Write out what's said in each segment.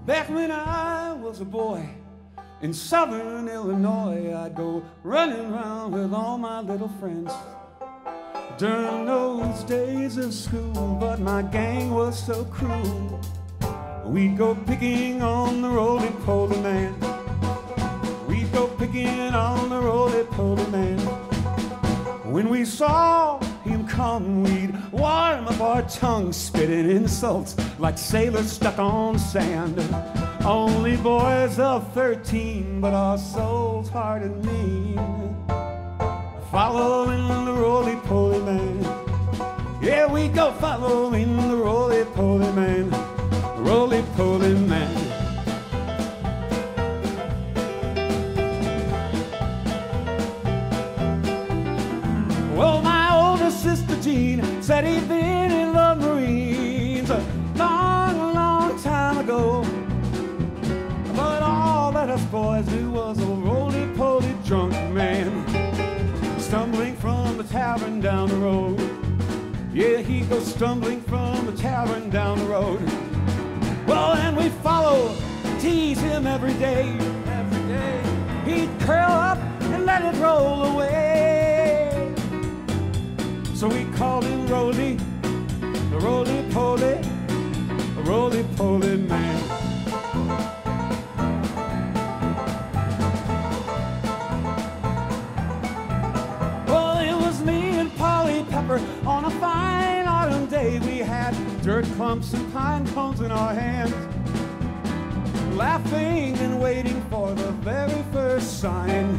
Back when I was a boy in southern Illinois, I'd go running around with all my little friends during those days of school, but my gang was so cruel. We'd go picking on the roly-poly man. We'd go picking on the roly-poly man. When we saw him come, we'd warm up our tongues, spitting insults like sailors stuck on sand. Only boys of 13, but our souls hard and mean, following the roly-poly man. Yeah, we go following the roly-poly man, roly-poly man. Well, my older sister Jean said he'd been in the Marines a long, long time ago. But all that us boys knew was a roly-poly drunk man stumbling from the tavern down the road. Yeah, he'd go stumbling from the tavern down the road. Well, and we follow, tease him every day. Every day he'd curl up and let it roll away. So we called him Roly, the roly-poly, the roly-poly man. On a fine autumn day, we had dirt clumps and pine cones in our hands, laughing and waiting for the very first sign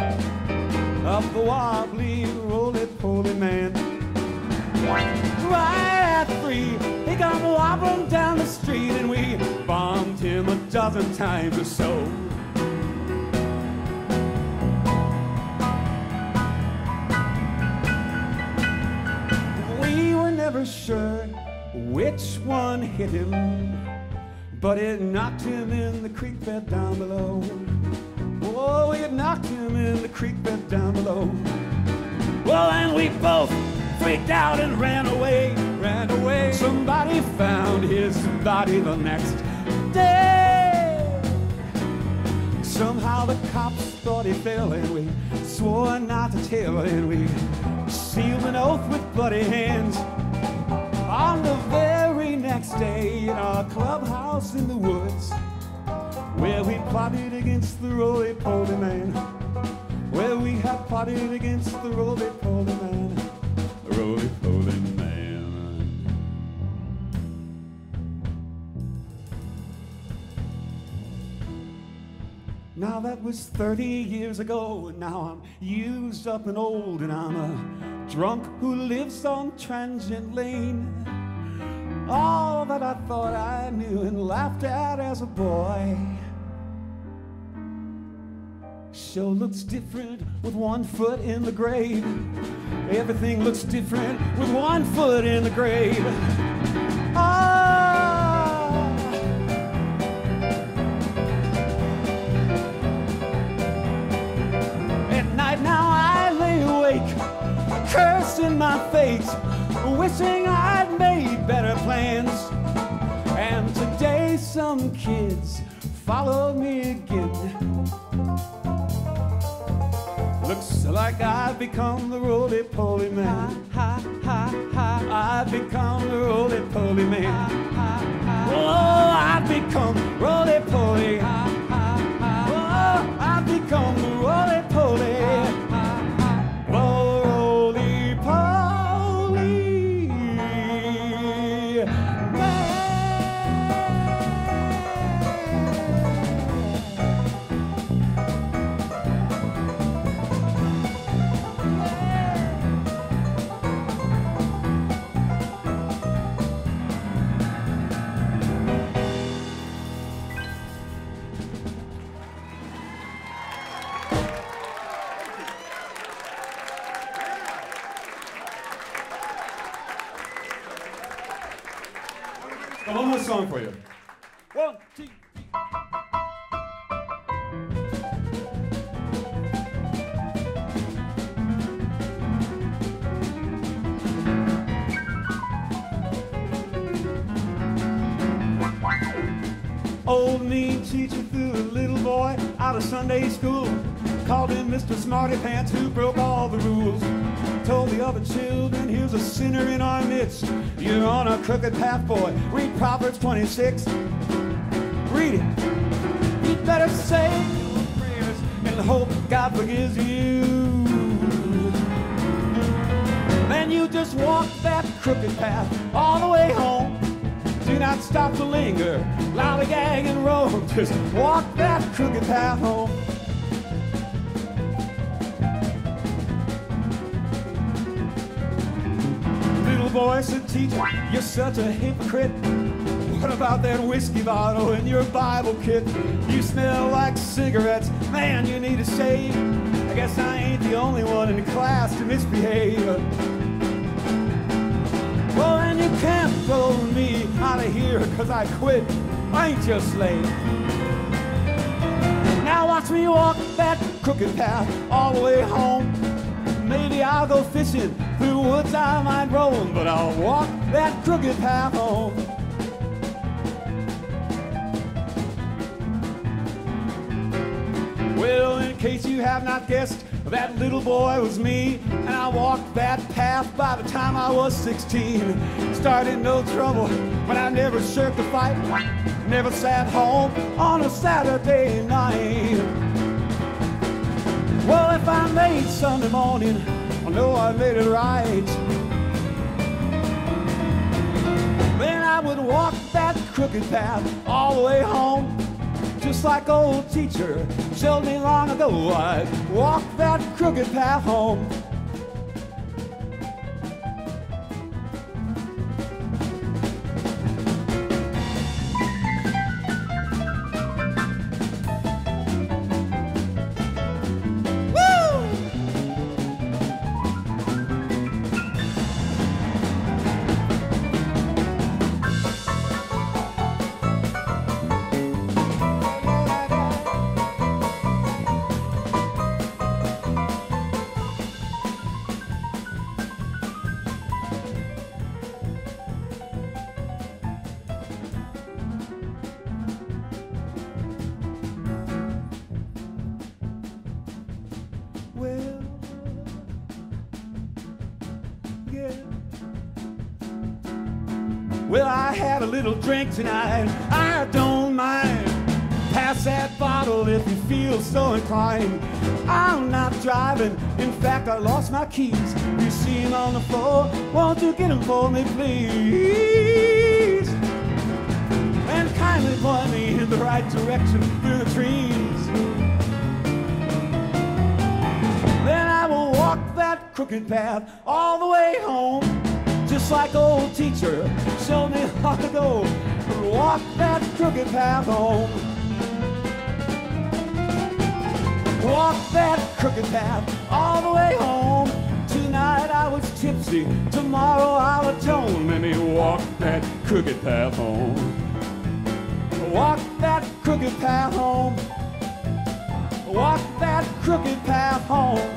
of the wobbly roly-poly man. Right at 3, he come wobbling down the street, and we bombed him a dozen times or so. Never sure which one hit him, but it knocked him in the creek bed down below. Oh, it knocked him in the creek bed down below. Well, and we both freaked out and ran away, ran away. Somebody found his body the next day. Somehow the cops thought he fell, and we swore not to tell, and we sealed an oath with bloody hands. On the very next day, in our clubhouse in the woods, where we plotted against the roly-poly man, where we had plotted against the roly-poly man, the roly-poly man. Now that was 30 years ago, and now I'm used up and old, and I'm a drunk who lives on Transient Lane. All that I thought I knew and laughed at as a boy sure looks different with one foot in the grave. Everything looks different with one foot in the grave. At night now I lay awake, cursing my fate, wishing I'd made better plans. And today some kids follow me again. Looks like I've become the roly-poly man. I've become the roly-poly man. Oh, I've become roly-poly. Oh, I've become the roly-poly. One more song for you. 1, 2, 3. Old me teacher threw a little boy out of Sunday school. Called him Mr. Smarty Pants who broke all the rules. Told the other children, here's a sinner in our midst. You're on a crooked path, boy. Read Proverbs 26. Read it. You better say your prayers and hope God forgives you. Then you just walk that crooked path all the way home. Do not stop to linger, lollygag and roam. Just walk that crooked path home. Little boy said, teacher, you're such a hypocrite. What about that whiskey bottle in your Bible kit? You smell like cigarettes, man, you need a shave. I guess I ain't the only one in the class to misbehave. Well, then you can't throw me out of here, cause I quit. I ain't your slave. Now watch me walk that crooked path all the way home. Maybe I'll go fishing through woods I might roam, but I'll walk that crooked path home. Well, in case you have not guessed, that little boy was me, and I walked that path by the time I was 16. Started no trouble, but I never shirked a fight. Never sat home on a Saturday night. Well, if I made Sunday morning, I know I made it right. Then I would walk that crooked path all the way home. Just like old teacher showed me long ago, I'd walk that crooked path home. Well, I had a little drink tonight, I don't mind. Pass that bottle if you feel so inclined. I'm not driving, in fact I lost my keys. You see them on the floor, won't you get them for me please? And kindly point me in the right direction through the trees. Then I will walk that crooked path all the way home. Just like old teacher showed me long ago, walk that crooked path home. Walk that crooked path all the way home. Tonight I was tipsy, tomorrow I'll atone. Let me walk that crooked path home. Walk that crooked path home. Walk that crooked path home.